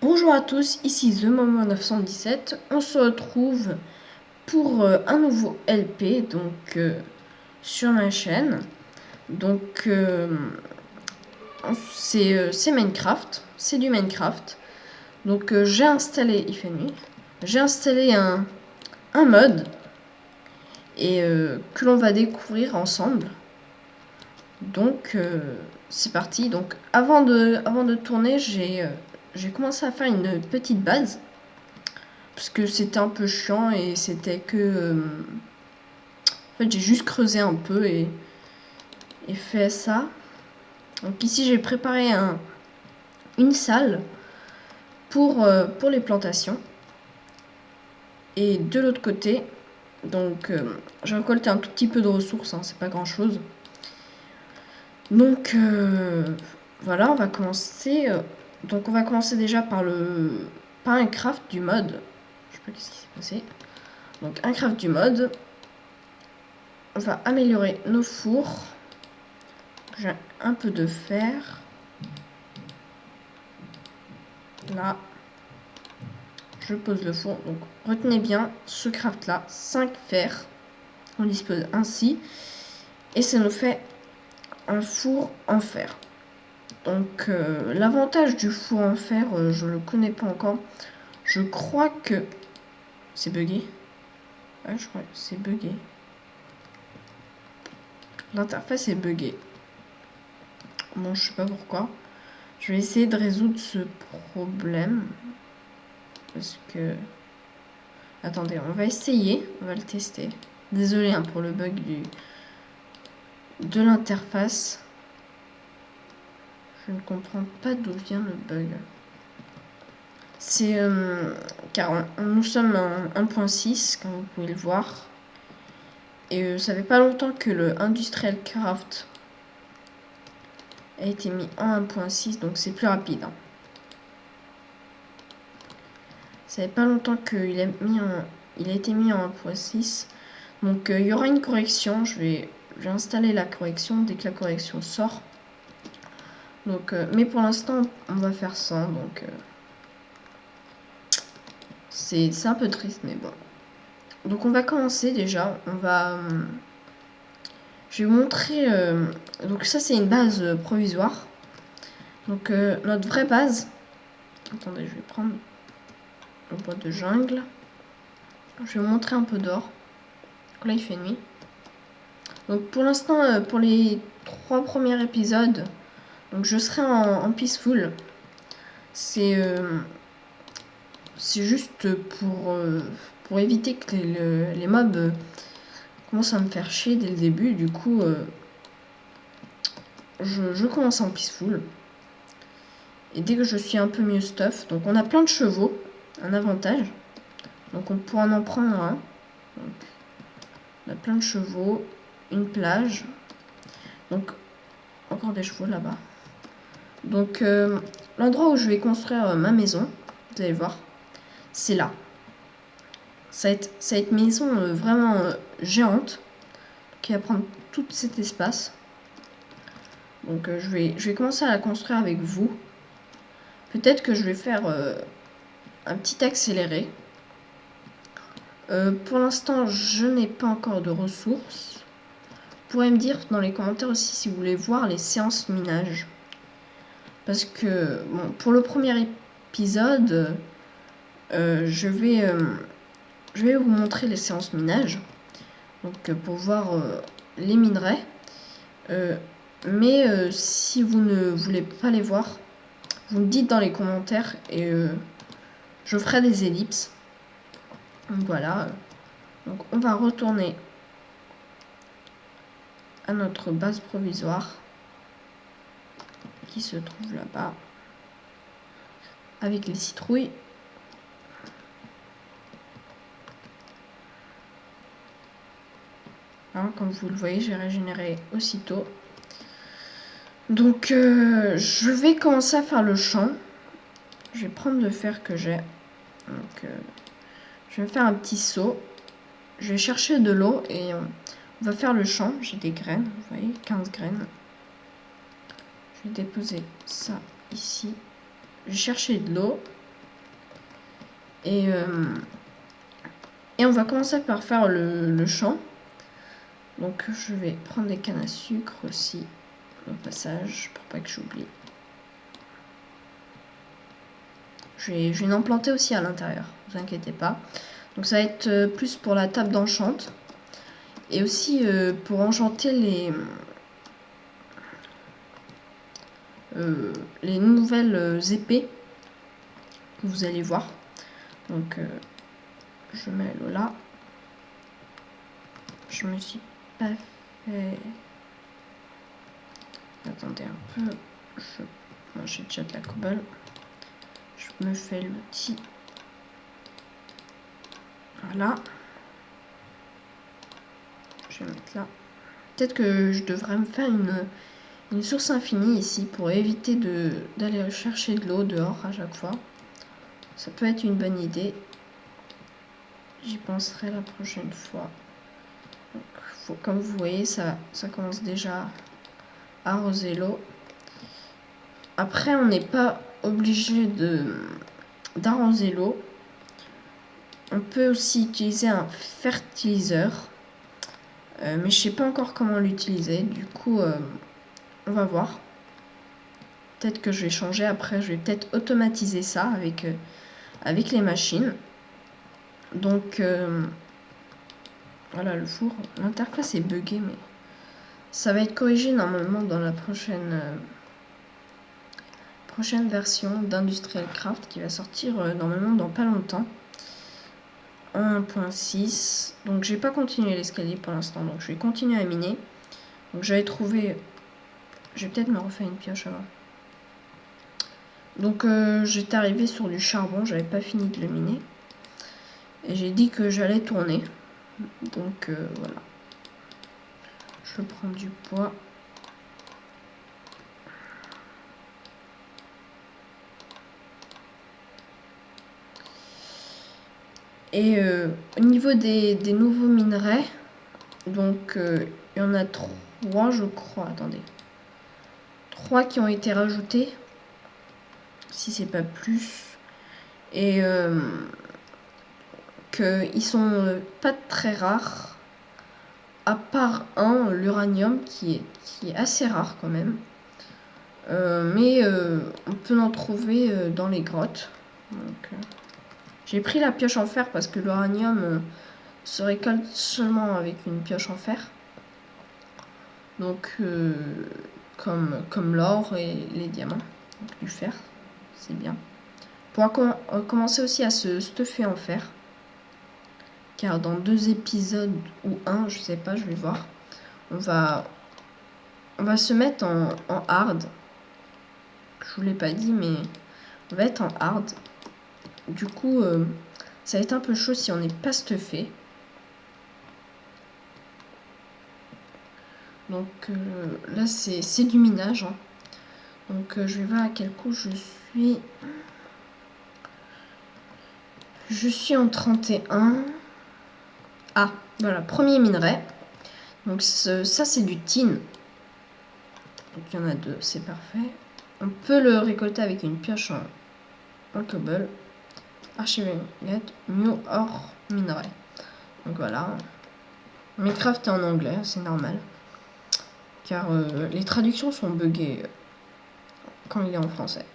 Bonjour à tous, ici The Momo 917. On se retrouve pour un nouveau LP sur ma chaîne. C'est Minecraft, c'est du Minecraft. J'ai installé, il fait nuit, j'ai installé un mode que l'on va découvrir ensemble. C'est parti. Donc avant de tourner, j'ai commencé à faire une petite base. Parce que c'était un peu chiant et c'était que... en fait, j'ai juste creusé un peu et fait ça. Donc ici, j'ai préparé une salle pour les plantations. Et de l'autre côté, j'ai récolté un tout petit peu de ressources, hein, c'est pas grand chose. Voilà, on va commencer. On va commencer déjà par un craft du mode. Je sais pas ce qui s'est passé. Donc un craft du mode. On va améliorer nos fours. J'ai un peu de fer. Là, je pose le four. Donc retenez bien ce craft là, 5 fers. On dispose ainsi. Et ça nous fait un four en fer. L'avantage du four en fer, je le connais pas encore. Je crois que c'est buggé. Ouais, je crois que c'est buggé. L'interface est buggée. Bon, je sais pas pourquoi. Je vais essayer de résoudre ce problème. Parce que... Attendez, on va essayer. On va le tester. Désolé pour le bug de l'interface. Je ne comprends pas d'où vient le bug. C'est... car nous sommes en 1.6, comme vous pouvez le voir. Et ça fait pas longtemps que le Industrial Craft a été mis en 1.6, donc c'est plus rapide. Hein. Ça fait pas longtemps qu'il a été mis en 1.6. Donc il y aura une correction. Je vais installer la correction dès que la correction sort. Mais pour l'instant, on va faire ça. C'est un peu triste, mais bon. Donc on va commencer déjà. Je vais vous montrer. Donc ça c'est une base provisoire. Notre vraie base. Attendez, je vais prendre le bois de jungle. Je vais vous montrer un peu d'or. Là il fait nuit. Donc pour l'instant, pour les 3 premiers épisodes, donc je serai en peaceful. C'est juste pour éviter que les mobs commencent à me faire chier dès le début. Du coup, je commence en peaceful. Et dès que je suis un peu mieux stuff, donc on a plein de chevaux, un avantage. Donc on pourra en prendre un. Donc, on a plein de chevaux, une plage. Donc encore des chevaux là-bas. Donc l'endroit où je vais construire ma maison, vous allez voir, c'est là. Ça va être une maison vraiment géante qui va prendre tout cet espace. Donc je vais commencer à la construire avec vous. Peut-être que je vais faire un petit accéléré. Pour l'instant, je n'ai pas encore de ressources. Vous pourrez me dire dans les commentaires aussi si vous voulez voir les séances minage. Parce que bon, pour le premier épisode, je vais vous montrer les séances minage. Donc pour voir les minerais. Mais si vous ne voulez pas les voir, vous me dites dans les commentaires et je ferai des ellipses. Donc voilà. Donc on va retourner à notre base provisoire qui se trouve là-bas avec les citrouilles. Hein, comme vous le voyez, j'ai régénéré aussitôt. Donc je vais commencer à faire le champ. Je vais prendre le fer que j'ai. Donc je vais faire un petit seau. Je vais chercher de l'eau et on va faire le champ. J'ai des graines, vous voyez, 15 graines. Je vais déposer ça ici. Je vais chercher de l'eau. Et on va commencer par faire le champ. Donc je vais prendre des cannes à sucre aussi au passage pour pas que j'oublie. Je vais en planter aussi à l'intérieur, ne vous inquiétez pas. Donc ça va être plus pour la table d'enchant. Et aussi pour enchanter les nouvelles épées que vous allez voir. Donc je mets l'eau là. Je me suis pas fait... Attendez un peu. Moi j'ai déjà de la cobble. Je me fais l'outil. Voilà. Je vais mettre là. Peut-être que je devrais me faire une source infinie ici pour éviter d'aller chercher de l'eau dehors à chaque fois. Ça peut être une bonne idée. J'y penserai la prochaine fois. Donc, comme vous voyez, ça commence déjà à arroser l'eau. Après, on n'est pas obligé d'arroser l'eau. On peut aussi utiliser un fertiliseur. Mais je sais pas encore comment l'utiliser. Du coup, on va voir. Peut-être que je vais changer. Après, je vais peut-être automatiser ça avec les machines. Donc, voilà le four. L'interface est buggée, mais ça va être corrigé normalement dans la prochaine version d'Industrial Craft qui va sortir normalement dans pas longtemps. 1.6. Donc j'ai pas continué l'escalier pour l'instant, donc je vais continuer à miner. Donc j'avais trouvé... Je vais peut-être me refaire une pioche avant. Donc j'étais arrivé sur du charbon, j'avais pas fini de le miner. Et j'ai dit que j'allais tourner. Donc voilà. Je prends du bois. Et au niveau des nouveaux minerais, donc il y en a 3 je crois, attendez. 3 qui ont été rajoutés, si c'est pas plus. Et qu'ils sont pas très rares, à part un, l'uranium, qui est assez rare quand même. Mais on peut en trouver dans les grottes. Donc, j'ai pris la pioche en fer parce que l'uranium se récolte seulement avec une pioche en fer. Donc, comme l'or et les diamants. Donc, du fer, c'est bien. On pourra commencer aussi à se stuffer en fer. Car dans 2 épisodes ou 1, je sais pas, je vais voir. On va se mettre en hard. Je vous l'ai pas dit, mais on va être en hard. Du coup, ça va être un peu chaud si on n'est pas stuffé. Donc là, c'est du minage. Hein. Donc je vais voir à quel coup je suis. Je suis en 31. Ah, voilà, premier minerai. Donc ça, c'est du tin. Donc il y en a 2, c'est parfait. On peut le récolter avec une pioche en cobble. Archivette, new or minerai. Donc voilà. Minecraft est en anglais, c'est normal. Car les traductions sont buggées quand il est en français.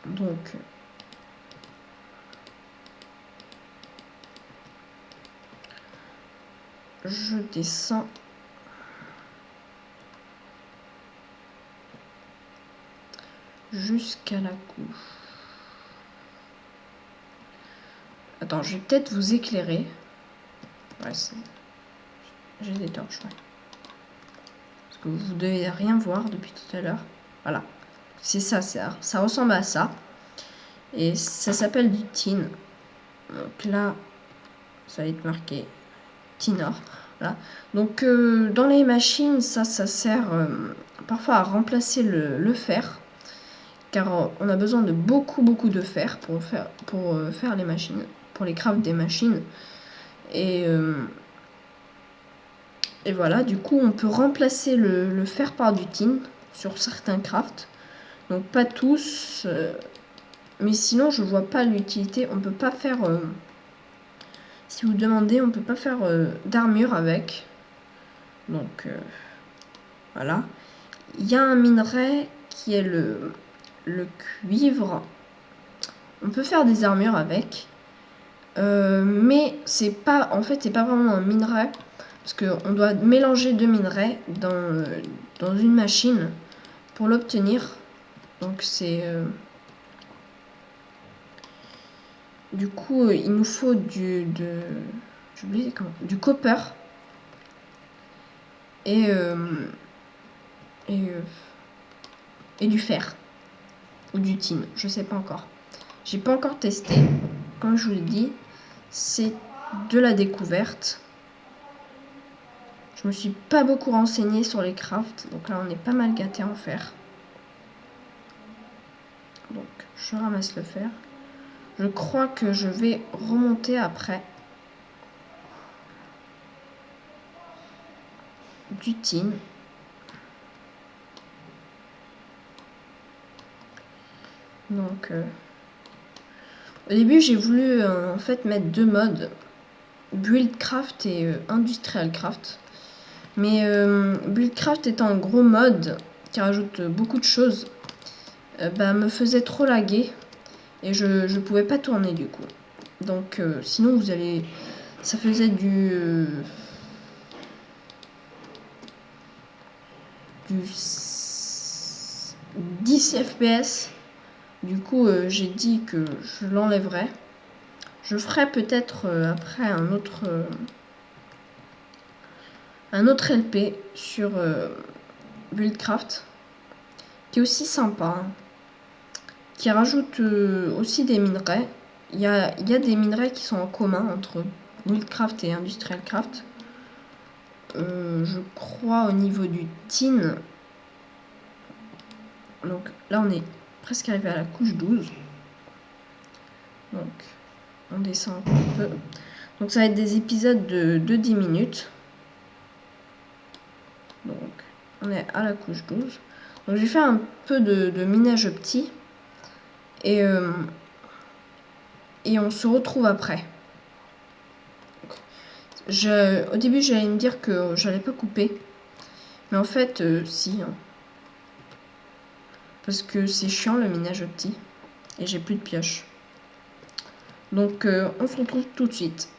Donc je descends jusqu'à la couche. Attends, je vais peut-être vous éclairer. Ouais, j'ai des torches, ouais. Parce que vous devez rien voir depuis tout à l'heure. Voilà. C'est ça, ça ressemble à ça. Et ça s'appelle du tin. Donc là, ça va être marqué tinor. Voilà. Donc dans les machines, ça sert parfois à remplacer le fer. Car on a besoin de beaucoup de fer pour faire les machines, pour les crafts des machines. Et voilà, du coup on peut remplacer le fer par du tin sur certains crafts. Donc pas tous, Mais sinon, je vois pas l'utilité. On peut pas faire... si vous demandez, on peut pas faire d'armure avec. Donc, voilà. Il y a un minerai qui est le cuivre. On peut faire des armures avec. Mais c'est pas... En fait, c'est pas vraiment un minerai. Parce qu'on doit mélanger 2 minerais dans une machine pour l'obtenir. Donc c'est... du coup, il nous faut du copper et du fer ou du tin, je sais pas encore. J'ai pas encore testé. Comme je vous l'ai dit, c'est de la découverte. Je me suis pas beaucoup renseignée sur les crafts, donc là on est pas mal gâté en fer. Donc je ramasse le fer. Je crois que je vais remonter après du tin. Donc au début j'ai voulu en fait mettre 2 modes, Buildcraft et Industrialcraft. Mais Buildcraft étant un gros mode qui rajoute beaucoup de choses, me faisait trop laguer et je pouvais pas tourner du coup. Donc sinon vous allez... Ça faisait du 10 FPS. Du coup j'ai dit que je l'enlèverais. Je ferai peut-être après un autre LP sur Buildcraft qui est aussi sympa, hein, qui rajoute aussi des minerais. Il y a des minerais qui sont en commun entre Buildcraft et Industrialcraft. Je crois au niveau du tin. Donc là on est presque arrivé à la couche 12. Donc on descend un peu. Donc ça va être des épisodes de 10 minutes. Donc on est à la couche 12. Donc j'ai fait un peu de minage petit. Et on se retrouve après. Au début j'allais me dire que j'allais pas couper. Mais en fait si. Hein. Parce que c'est chiant le minage petit. Et j'ai plus de pioche. Donc on se retrouve tout de suite.